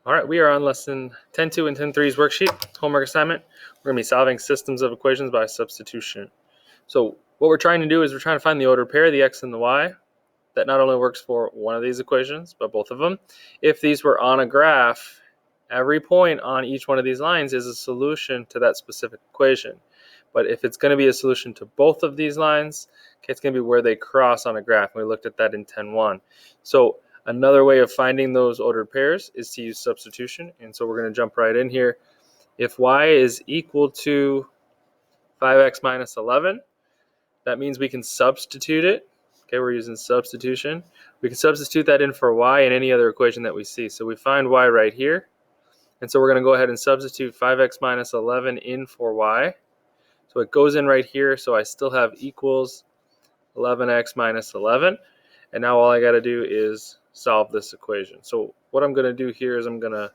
All right, we are on lesson 10.2 and 10.3's worksheet, homework assignment. We're going to be solving systems of equations by substitution. So what we're trying to do is we're trying to find the ordered pair, the x and the y, that not only works for one of these equations, but both of them. If these were on a graph, every point on each one of these lines is a solution to that specific equation. But if it's going to be a solution to both of these lines, okay, it's going to be where they cross on a graph. We looked at that in 10.1. So another way of finding those ordered pairs is to use substitution. And so we're going to jump right in here. If y is equal to 5x minus 11, that means we can substitute it. Okay, we're using substitution. We can substitute that in for y in any other equation that we see. So we find y right here. And so we're going to go ahead and substitute 5x minus 11 in for y. So it goes in right here. So I still have equals 11x minus 11. And now all I got to do is solve this equation. So what I'm going to do here is I'm going to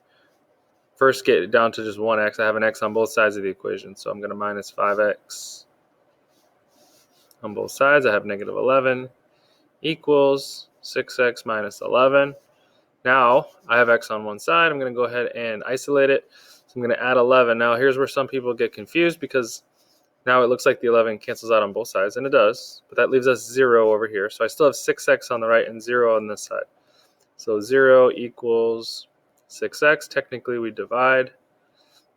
first get it down to just 1x. I have an x on both sides of the equation. So I'm going to minus 5x on both sides. I have negative 11 equals 6x minus 11. Now I have x on one side. I'm going to go ahead and isolate it. So I'm going to add 11. Now here's where some people get confused because now it looks like the 11 cancels out on both sides, and it does. But that leaves us 0 over here. So I still have 6x on the right and 0 on this side. So 0 equals 6x. Technically we divide,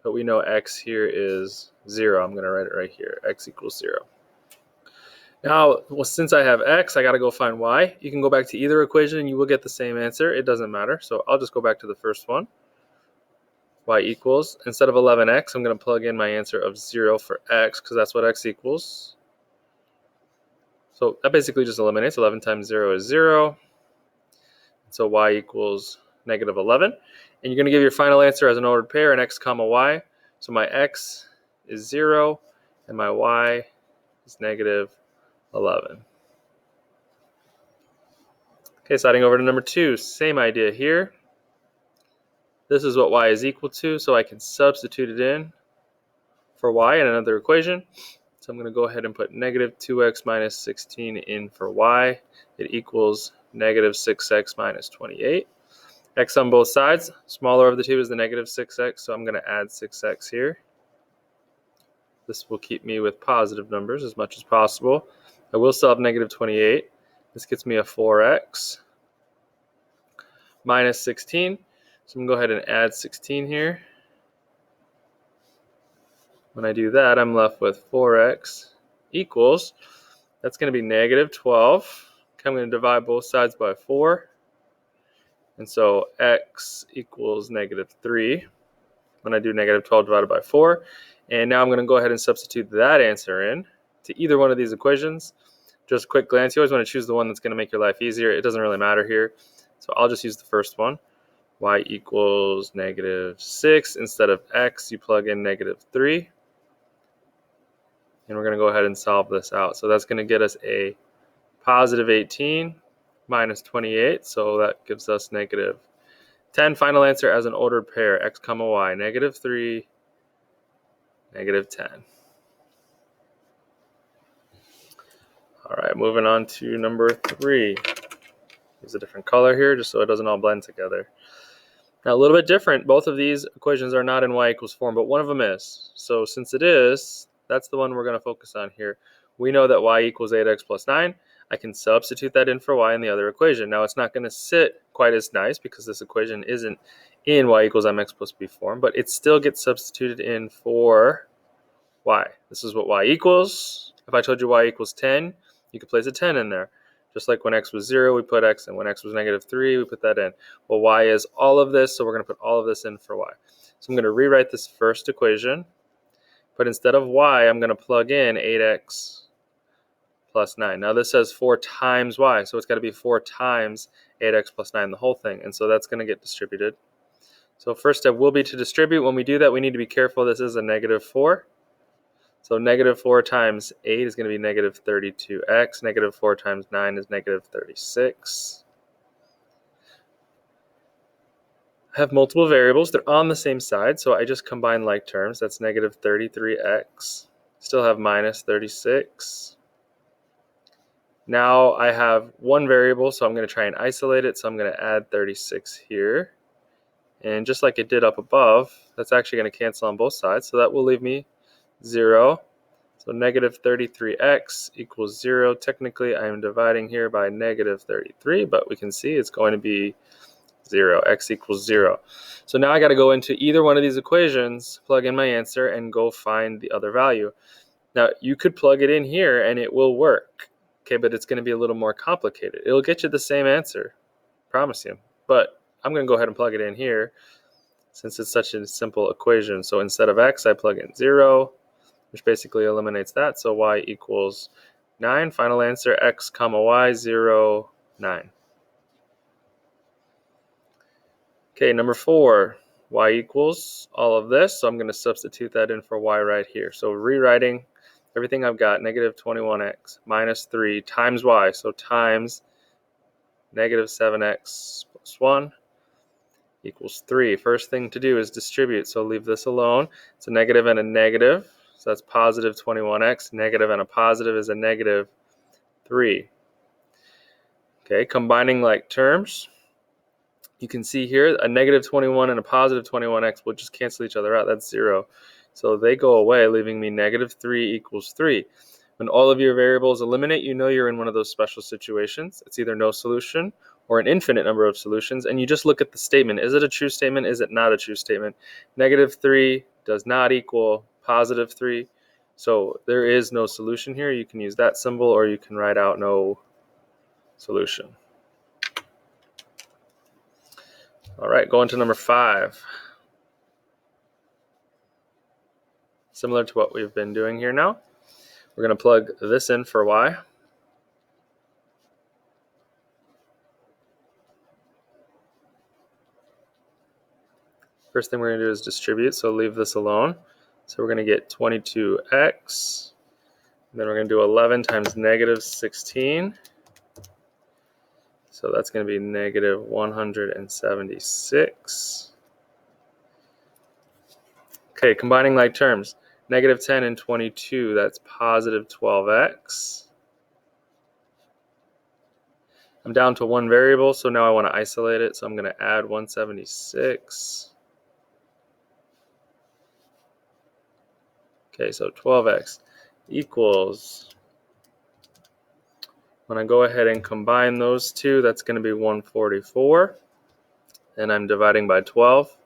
but we know x here is 0. I'm going to write it right here. X equals 0. Now, well, since I have x, I got to go find y. You can go back to either equation and you will get the same answer. It doesn't matter. So I'll just go back to the first one. Y equals, instead of 11x, I'm going to plug in my answer of 0 for x because that's what x equals. So that basically just eliminates. 11 times 0 is 0. So y equals negative 11. And you're going to give your final answer as an ordered pair, an x comma y. So my x is 0 and my y is negative 11. Okay, sliding over to number 2, same idea here. This is what y is equal to, so I can substitute it in for y in another equation. So I'm going to go ahead and put negative 2x minus 16 in for y. It equals negative 6x minus 28. X on both sides. Smaller of the two is the negative 6x, so I'm going to add 6x here. This will keep me with positive numbers as much as possible. I will still have negative 28. This gets me a 4x minus 16. So I'm going to go ahead and add 16 here. When I do that, I'm left with 4x equals, that's going to be negative 12. Okay, I'm going to divide both sides by 4. And so x equals negative 3 when I do negative 12 divided by 4. And now I'm going to go ahead and substitute that answer in to either one of these equations. Just a quick glance, you always want to choose the one that's going to make your life easier. It doesn't really matter here. So I'll just use the first one. Y equals negative 6. Instead of x, you plug in negative 3. And we're going to go ahead and solve this out. So that's going to get us a positive 18 minus 28. So that gives us negative 10. Final answer as an ordered pair, x comma y, negative 3, negative 10. All right, moving on to number 3. Use a different color here just so it doesn't all blend together. Now a little bit different. Both of these equations are not in y equals form, but one of them is. So since it is, that's the one we're going to focus on here. We know that y equals 8x plus 9. I can substitute that in for y in the other equation. Now it's not going to sit quite as nice because this equation isn't in y equals mx plus b form, but it still gets substituted in for y. This is what y equals. If I told you y equals 10, you could place a 10 in there. Just like when x was 0, we put x, and when x was negative 3, we put that in. Well, y is all of this, so we're going to put all of this in for y. So I'm going to rewrite this first equation, but instead of y, I'm going to plug in 8x plus 9. Now this says 4 times y, so it's got to be 4 times 8x plus 9, the whole thing, and so that's going to get distributed. So first step will be to distribute. When we do that, we need to be careful. This is a negative 4. So negative 4 times 8 is going to be negative 32x. Negative 4 times 9 is negative 36. I have multiple variables. They're on the same side, so I just combine like terms. That's negative 33x. Still have minus 36. Now I have one variable, so I'm going to try and isolate it. So I'm going to add 36 here. And just like it did up above, that's actually going to cancel on both sides. So that will leave me 0. So negative 33x equals 0. Technically, I am dividing here by negative 33, but we can see it's going to be 0. X equals 0. So now I got to go into either one of these equations, plug in my answer, and go find the other value. Now, you could plug it in here and it will work, okay, but it's going to be a little more complicated. It'll get you the same answer, promise you. But I'm going to go ahead and plug it in here since it's such a simple equation. So instead of x, I plug in 0, which basically eliminates that. So y equals 9. Final answer, x comma y, 0, 9. Okay, number 4, y equals all of this. So I'm going to substitute that in for y right here. So rewriting everything I've got, negative 21x minus 3 times y. So times negative 7x plus 1 equals 3. First thing to do is distribute. So leave this alone. It's a negative and a negative. So that's positive 21x. Negative and a positive is a negative 3. Okay, combining like terms. You can see here a negative 21 and a positive 21x will just cancel each other out. That's 0. So they go away, leaving me negative 3 equals 3. When all of your variables eliminate, you know you're in one of those special situations. It's either no solution or an infinite number of solutions, and you just look at the statement. Is it a true statement? Is it not a true statement? Negative 3 does not equal positive 3. So there is no solution here. You can use that symbol, or you can write out no solution. All right, going to number 5. Similar to what we've been doing here now. We're going to plug this in for y. First thing we're going to do is distribute, so leave this alone. So we're going to get 22x. And then we're going to do 11 times negative 16. So that's going to be negative 176. Okay, combining like terms. Negative 10 and 22, that's positive 12x. I'm down to one variable, so now I want to isolate it. So I'm going to add 176. Okay, so 12x equals, when I go ahead and combine those two, that's going to be 144. And I'm dividing by 12.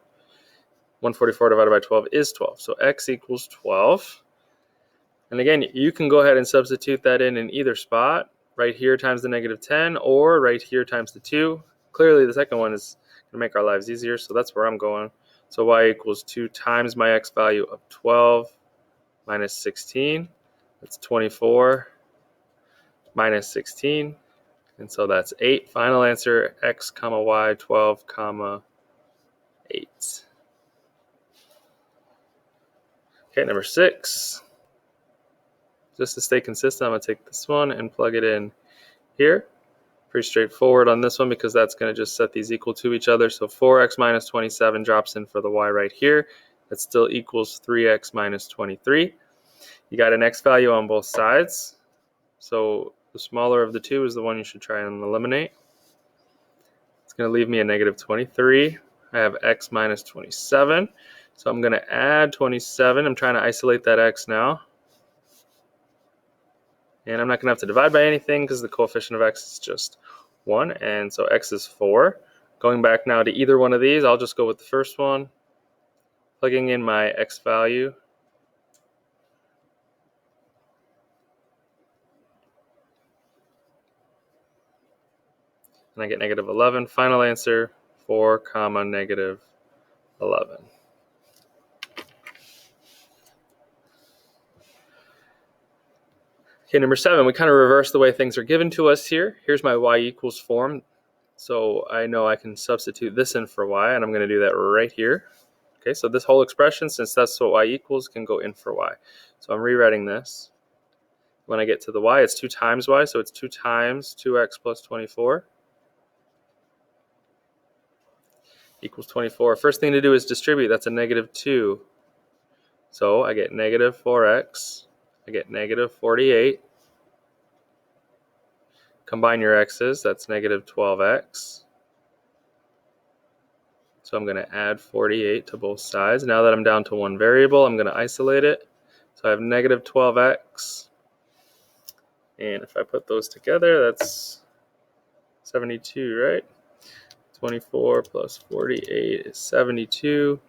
144 divided by 12 is 12. So x equals 12. And again, you can go ahead and substitute that in either spot. Right here times the negative 10, or right here times the 2. Clearly, the second one is going to make our lives easier, so that's where I'm going. So y equals 2 times my x value of 12 minus 16. That's 24 minus 16. And so that's 8. Final answer, x comma y, 12 comma 8. Okay, number 6. Just to stay consistent, I'm going to take this one and plug it in here. Pretty straightforward on this one because that's going to just set these equal to each other. So 4x minus 27 drops in for the y right here. That still equals 3x minus 23. You got an x value on both sides. So the smaller of the two is the one you should try and eliminate. It's going to leave me a negative 23. I have x minus 27. So I'm going to add 27. I'm trying to isolate that x now. And I'm not going to have to divide by anything because the coefficient of x is just 1. And so x is 4. Going back now to either one of these, I'll just go with the first one. Plugging in my x value. And I get negative 11. Final answer, 4 comma negative 11. Okay, number 7, we kind of reverse the way things are given to us here. Here's my y equals form. So I know I can substitute this in for y, and I'm going to do that right here. Okay, so this whole expression, since that's what y equals, can go in for y. So I'm rewriting this. When I get to the y, it's 2 times y, so it's 2 times 2x plus 24 equals 24. First thing to do is distribute. That's a negative 2. So I get negative 4x. I get negative 48. Combine your x's, that's negative 12x. So So I'm going to add 48 to both sides. Now that I'm down to one variable, I'm going to isolate it. So I have negative 12x. And if I put those together, that's 72, right? 24 plus 48 is 72.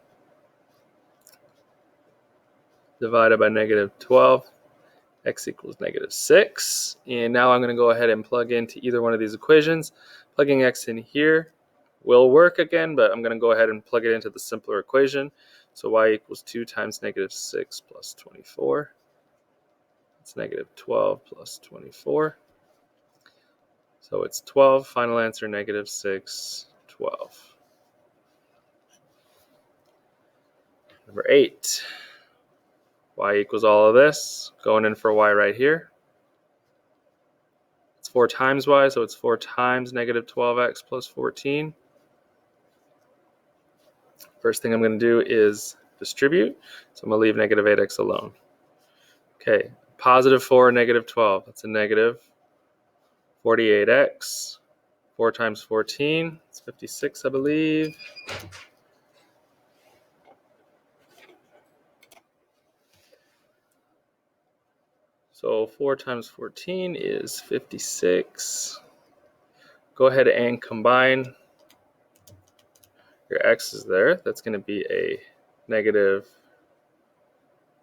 Divided by negative 12. X equals negative 6. And now I'm going to go ahead and plug into either one of these equations. Plugging x in here will work again, but I'm going to go ahead and plug it into the simpler equation. So y equals 2 times negative 6 plus 24. It's negative 12 plus 24. So it's 12. Final answer, negative 6, 12. Number 8. Y equals all of this. Going in for y right here. It's 4 times y, so it's 4 times negative 12x plus 14. First thing I'm going to do is distribute. So I'm going to leave negative 8x alone. Okay, positive 4, negative 12. That's a negative 48x. 4 times 14. It's 56, I believe. So 4 times 14 is 56. Go ahead and combine your x's there. That's going to be a negative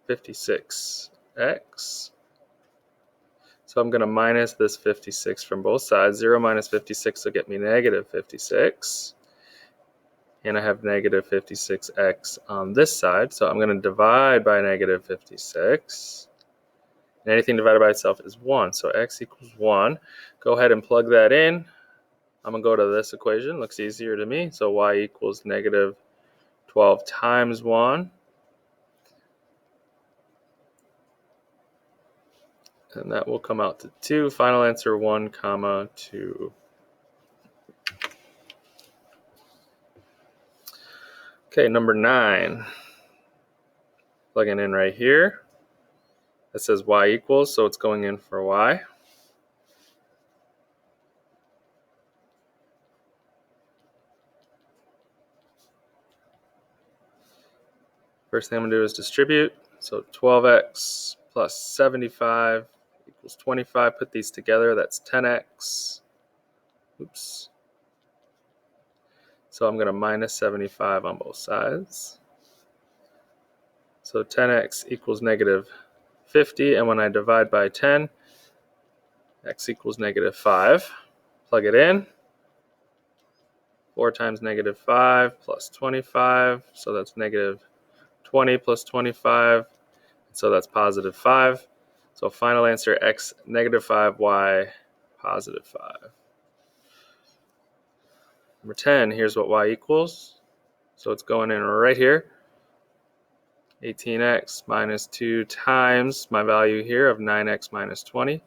56x. So I'm going to minus this 56 from both sides. 0 minus 56 will get me negative 56. And I have negative 56x on this side. So I'm going to divide by negative 56. And anything divided by itself is 1. So x equals 1. Go ahead and plug that in. I'm going to go to this equation. Looks easier to me. So y equals negative 12 times 1. And that will come out to 2. Final answer, 1, comma 2. Okay, number 9. Plugging in right here. It says y equals, so it's going in for y. First thing I'm going to do is distribute. So 12x plus 75 equals 25. Put these together. That's 10x. Oops. So I'm going to minus 75 on both sides. So 10x equals negative 50. And when I divide by 10, x equals negative 5. Plug it in. 4 times negative 5 plus 25. So that's negative 20 plus 25. So that's positive 5. So final answer, x negative 5, y positive 5. Number 10, here's what y equals. So it's going in right here. 18x minus 2 times my value here of 9x minus 20.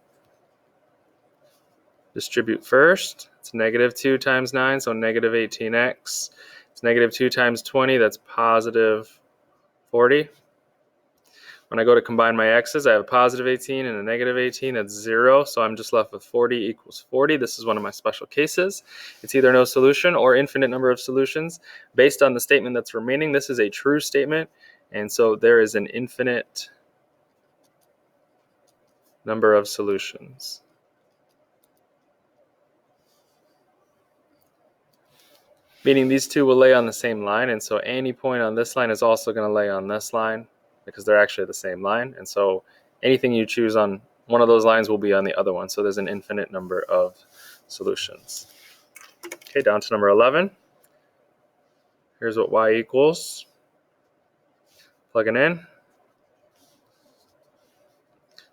Distribute first. It's negative 2 times 9, so negative 18x. It's negative 2 times 20, that's positive 40. When I go to combine my x's, I have a positive 18 and a negative 18. That's 0, so I'm just left with 40 equals 40. This is one of my special cases. It's either no solution or infinite number of solutions. Based on the statement that's remaining, this is a true statement, and so there is an infinite number of solutions. Meaning these two will lay on the same line, and so any point on this line is also going to lay on this line because they're actually the same line, and so anything you choose on one of those lines will be on the other one, so there's an infinite number of solutions. Okay, down to number 11. Here's what y equals. Plugging in.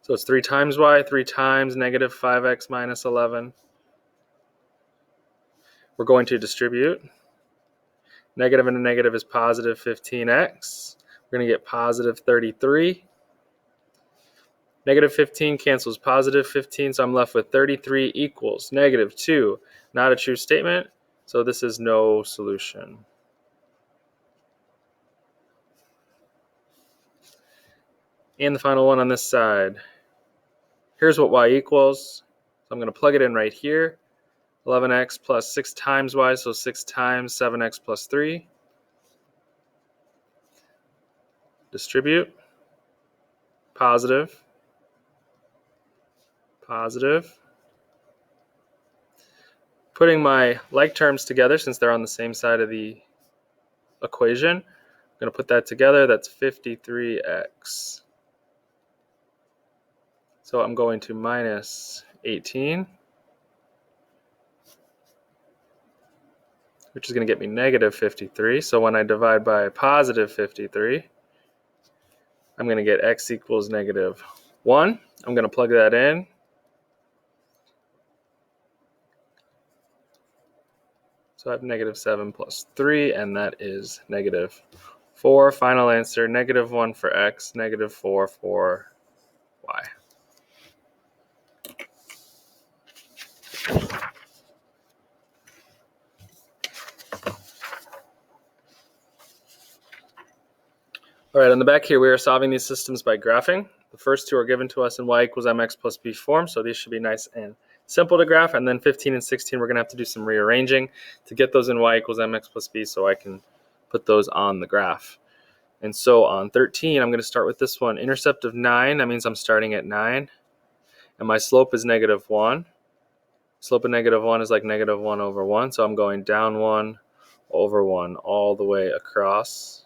So it's 3 times y, 3 times negative 5x minus 11. We're going to distribute. Negative and a negative is positive 15x. We're going to get positive 33. Negative 15 cancels positive 15, so I'm left with 33 equals negative 2. Not a true statement, so this is no solution. And the final one on this side. Here's what y equals. So I'm going to plug it in right here. 11x plus 6 times y, so 6 times 7x plus 3. distribute, positive, positive. Putting my like terms together, since they're on the same side of the equation, I'm going to put that together. That's 53x. So I'm going to minus 18, which is going to get me negative 53. So when I divide by positive 53, I'm going to get x equals negative 1. I'm going to plug that in. So I have negative 7 plus 3, and that is negative 4. Final answer, negative 1 for x, negative 4 for y. All right, on the back here, we are solving these systems by graphing. The first two are given to us in y equals mx plus b form, so these should be nice and simple to graph. And then 15 and 16, we're going to have to do some rearranging to get those in y equals mx plus b so I can put those on the graph. And so on 13, I'm going to start with this one. Intercept of 9, that means I'm starting at 9. And my slope is negative 1. Slope of negative 1 is like negative 1 over 1, so I'm going down 1 over 1 all the way across.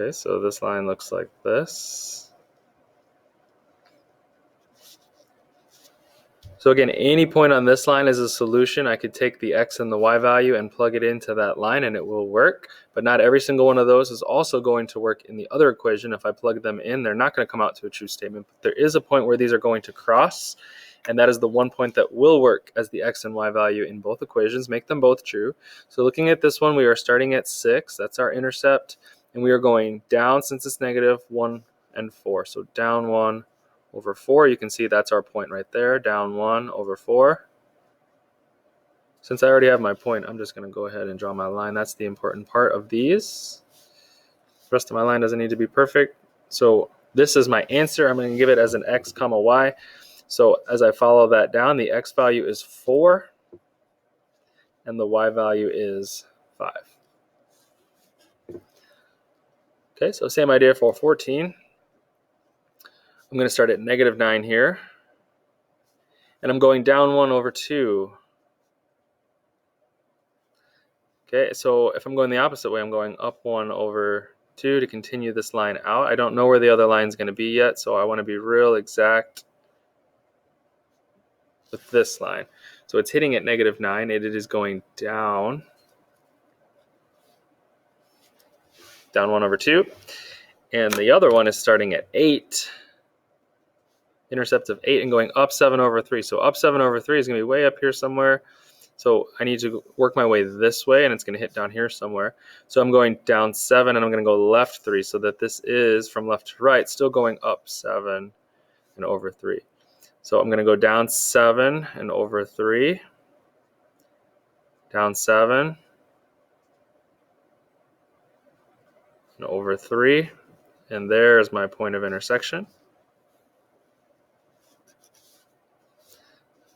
Okay, so this line looks like this. So again, any point on this line is a solution. I could take the x and the y value and plug it into that line and it will work. But not every single one of those is also going to work in the other equation. If I plug them in, they're not going to come out to a true statement. But there is a point where these are going to cross, and that is the one point that will work as the x and y value in both equations. Make them both true. So looking at this one, we are starting at 6. That's our intercept. And we are going down, since it's negative, 1 and 4. So down 1 over 4. You can see that's our point right there, down 1 over 4. Since I already have my point, I'm just going to go ahead and draw my line. That's the important part of these. The rest of my line doesn't need to be perfect. So this is my answer. I'm going to give it as an x comma y. So as I follow that down, the x value is 4 and the y value is 5. Okay, so same idea for 14. I'm going to start at negative 9 here. And I'm going down 1 over 2. Okay, so if I'm going the opposite way, I'm going up 1 over 2 to continue this line out. I don't know where the other line is going to be yet, so I want to be real exact with this line. So it's hitting at negative 9. It is going down 1 over 2. And the other one is starting at 8, intercept of 8, and going up 7 over 3. So up 7 over 3 is going to be way up here somewhere. So I need to work my way this way, and it's going to hit down here somewhere. So I'm going down 7, and I'm going to go left 3, so that this is from left to right, still going up 7 and over 3. So I'm going to go down 7 and over 3, down 7 and over 3, and there's my point of intersection.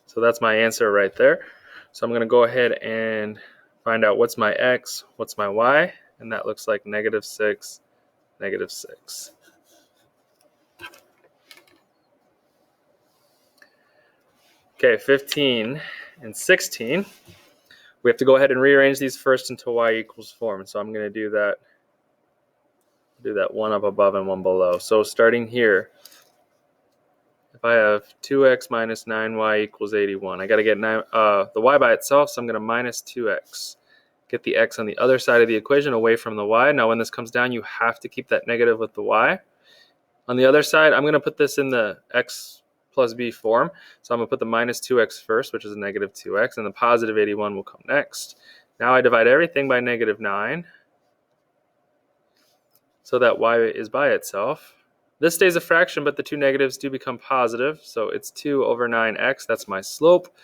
So that's my answer right there. So I'm going to go ahead and find out what's my x, what's my y, and that looks like negative 6, negative 6. Okay, 15 and 16. We have to go ahead and rearrange these first into y equals form. So I'm going to do that one up above and one below. So starting here, if I have 2x minus 9y equals 81, I got to get the y by itself, so I'm going to minus 2x. Get the x on the other side of the equation away from the y. Now when this comes down, you have to keep that negative with the y. On the other side, I'm going to put this in the x plus b form. So I'm going to put the minus 2x first, which is a negative 2x, and the positive 81 will come next. Now I divide everything by negative 9, so that y is by itself. This stays a fraction, but the two negatives do become positive, so it's 2 over 9x. That's my slope.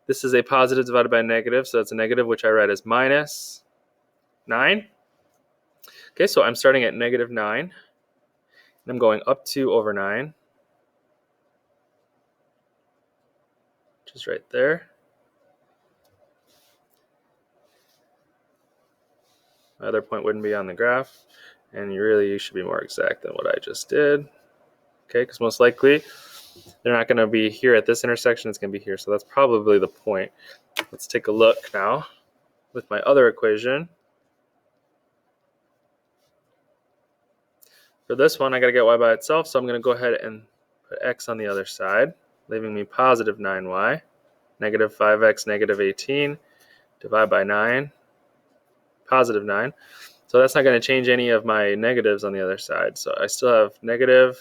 This is a positive divided by a negative, so that's a negative, which I write as minus 9. Okay, so I'm starting at negative 9, and I'm going up 2 over 9, which is right there. My other point wouldn't be on the graph, and you should be more exact than what I just did. Okay, because most likely they're not going to be here at this intersection, it's going to be here. So that's probably the point. Let's take a look now with my other equation. For this one, I got to get y by itself, so I'm going to go ahead and put x on the other side, leaving me positive 9y, negative 5x, negative 18, divide by 9, positive 9. So that's not going to change any of my negatives on the other side. So I still have negative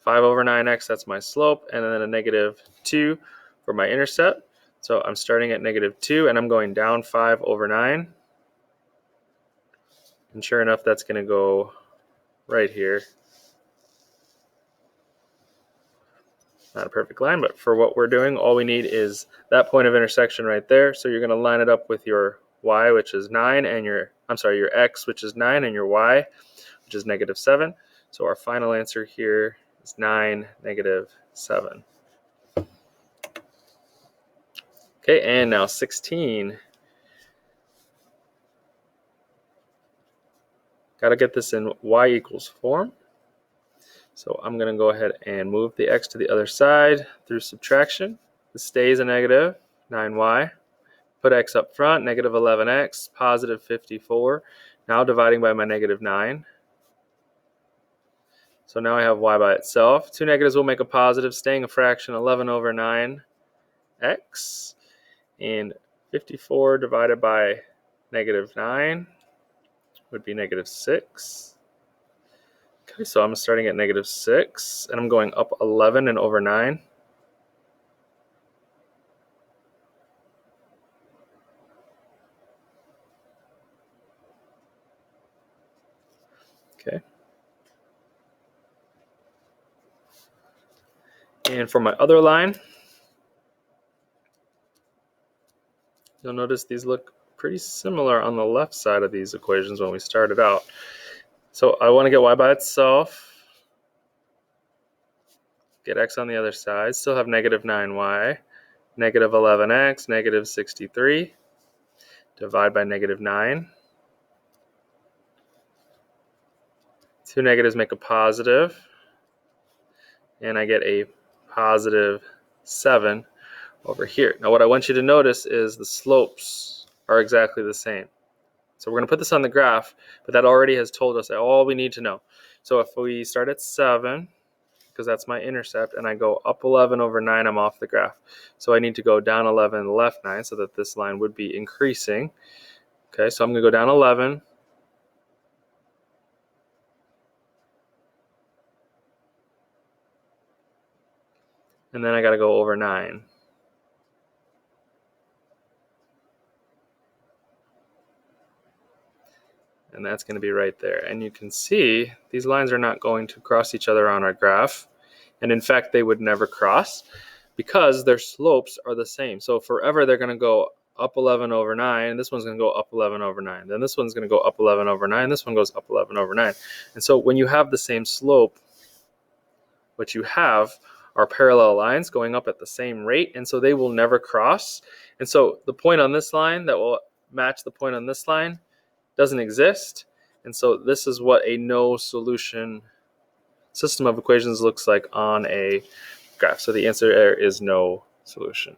5 over 9x, that's my slope, and then a negative 2 for my intercept. So I'm starting at negative 2, and I'm going down 5 over 9. And sure enough, that's going to go right here. Not a perfect line, but for what we're doing, all we need is that point of intersection right there. So you're going to line it up with your y, which is 9, and your x, which is 9, and your y, which is negative 7. So our final answer here is 9, negative 7. Okay, and now 16. Got to get this in y equals form. So I'm going to go ahead and move the x to the other side through subtraction. This stays a negative 9y. Put x up front, negative 11x, positive 54. Now dividing by my negative 9. So now I have y by itself. Two negatives will make a positive, staying a fraction, 11 over 9x. And 54 divided by negative 9 would be negative 6. Okay, so I'm starting at negative 6, and I'm going up 11 and over 9. Okay. And for my other line, you'll notice these look pretty similar on the left side of these equations when we started out. So I want to get y by itself, get x on the other side, still have negative 9y, negative 11x, negative 63, divide by negative 9. Two negatives make a positive, and I get a positive 7 over here. Now what I want you to notice is the slopes are exactly the same. So we're going to put this on the graph, but that already has told us all we need to know. So if we start at 7, because that's my intercept, and I go up 11 over 9, I'm off the graph. So I need to go down 11 left 9 so that this line would be increasing. Okay, so I'm going to go down 11. And then I got to go over 9. And that's going to be right there. And you can see these lines are not going to cross each other on our graph. And in fact, they would never cross because their slopes are the same. So forever, they're going to go up 11 over 9. This one's going to go up 11 over 9. Then this one's going to go up 11 over 9. This one goes up 11 over 9. And so when you have the same slope, what you have are parallel lines going up at the same rate. And so they will never cross. And so the point on this line that will match the point on this line doesn't exist. And so this is what a no solution system of equations looks like on a graph. So the answer there is no solution.